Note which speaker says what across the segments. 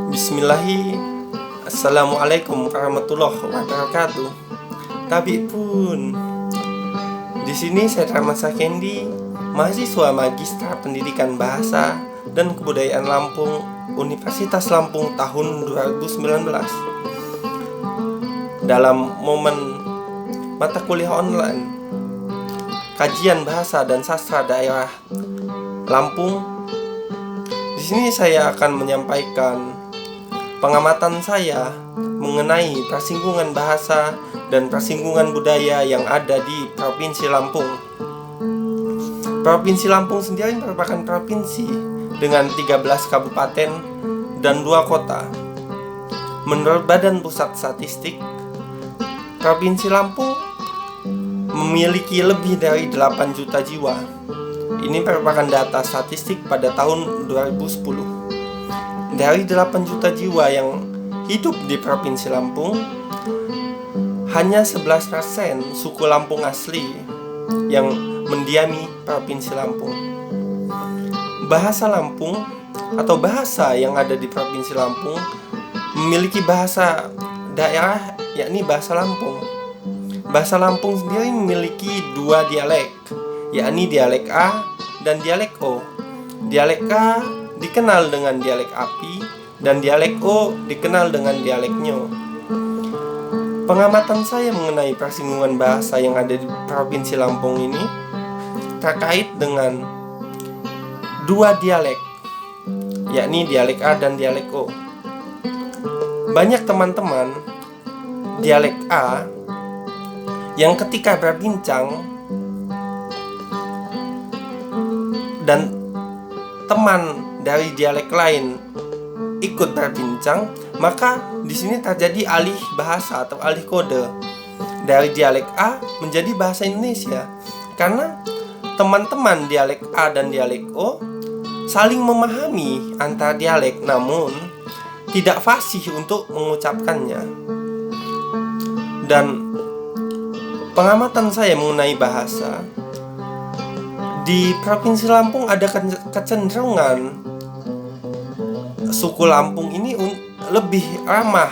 Speaker 1: Bismillahi. Assalamualaikum warahmatullahi wabarakatuh. Tapi pun di sini saya Ramasa Kendi, mahasiswa Magister Pendidikan Bahasa dan Kebudayaan Lampung, Universitas Lampung tahun 2019. Dalam momen mata kuliah online kajian bahasa dan sastra daerah Lampung, di sini saya akan menyampaikan pengamatan saya mengenai persinggungan bahasa dan persinggungan budaya yang ada di Provinsi Lampung. Provinsi Lampung sendiri merupakan provinsi dengan 13 kabupaten dan 2 kota. Menurut Badan Pusat Statistik, Provinsi Lampung memiliki lebih dari 8 juta jiwa. Ini merupakan data statistik pada tahun 2010. Dari 8 juta jiwa yang hidup di Provinsi Lampung, hanya 11% suku Lampung asli yang mendiami Provinsi Lampung. Bahasa Lampung atau bahasa yang ada di Provinsi Lampung memiliki bahasa daerah, yakni bahasa Lampung. Bahasa Lampung sendiri memiliki 2 dialek, yakni dialek A dan dialek O. Dialek A dikenal dengan dialek Api dan dialek O dikenal dengan dialek Nyo. Pengamatan saya mengenai persinggungan bahasa yang ada di Provinsi Lampung ini terkait dengan 2 dialek, yakni dialek A dan dialek O. Banyak teman-teman dialek A yang ketika berbincang dan teman dari dialek lain ikut berbincang, maka di sini terjadi alih bahasa atau alih kode dari dialek A menjadi bahasa Indonesia, karena teman-teman dialek A dan dialek O saling memahami antar dialek namun tidak fasih untuk mengucapkannya. Dan pengamatan saya mengenai bahasa di Provinsi Lampung ada kecenderungan suku Lampung ini lebih ramah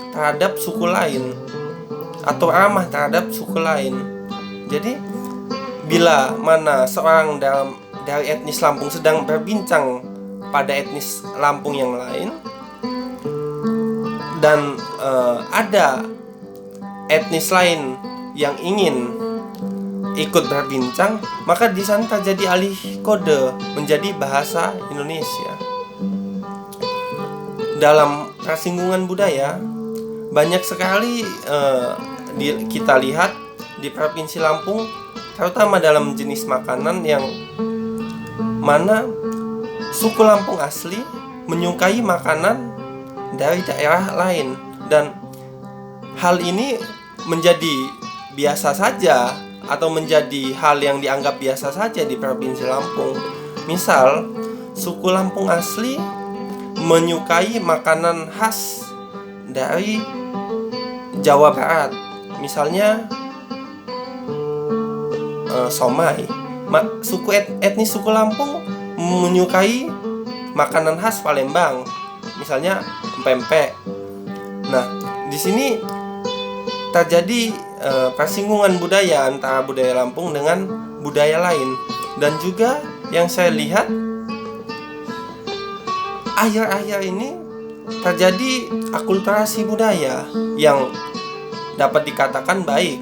Speaker 1: terhadap suku lain atau ramah terhadap suku lain. Jadi bila mana seorang dari etnis Lampung sedang berbincang pada etnis Lampung yang lain dan ada etnis lain yang ingin ikut berbincang, maka di sana terjadi alih kode menjadi bahasa Indonesia. Dalam persinggungan budaya banyak sekali kita lihat di Provinsi Lampung, terutama dalam jenis makanan yang mana suku Lampung asli menyukai makanan dari daerah lain, dan hal ini menjadi biasa saja atau menjadi hal yang dianggap biasa saja di Provinsi Lampung. Misal, suku Lampung asli menyukai makanan khas dari Jawa Barat, misalnya somai. Etnis suku Lampung menyukai makanan khas Palembang, misalnya pempek. Nah, di sini terjadi persinggungan budaya antara budaya Lampung dengan budaya lain. Dan juga yang saya lihat akhir-akhir ini terjadi akulturasi budaya yang dapat dikatakan baik,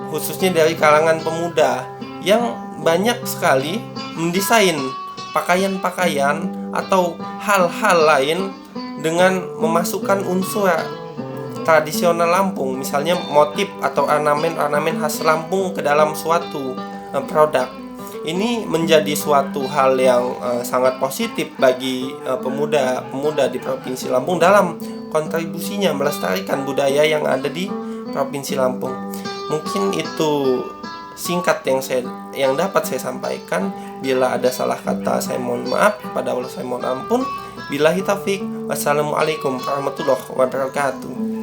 Speaker 1: khususnya dari kalangan pemuda yang banyak sekali mendesain pakaian-pakaian atau hal-hal lain dengan memasukkan unsur tradisional Lampung, misalnya motif atau ornamen-ornamen khas Lampung ke dalam suatu produk. Ini menjadi suatu hal yang sangat positif bagi pemuda-pemuda di Provinsi Lampung dalam kontribusinya melestarikan budaya yang ada di Provinsi Lampung. Mungkin itu singkat yang dapat saya sampaikan. Bila ada salah kata, saya mohon maaf. Pada Allah saya mohon ampun. Billahi taufik. Wassalamualaikum warahmatullahi wabarakatuh.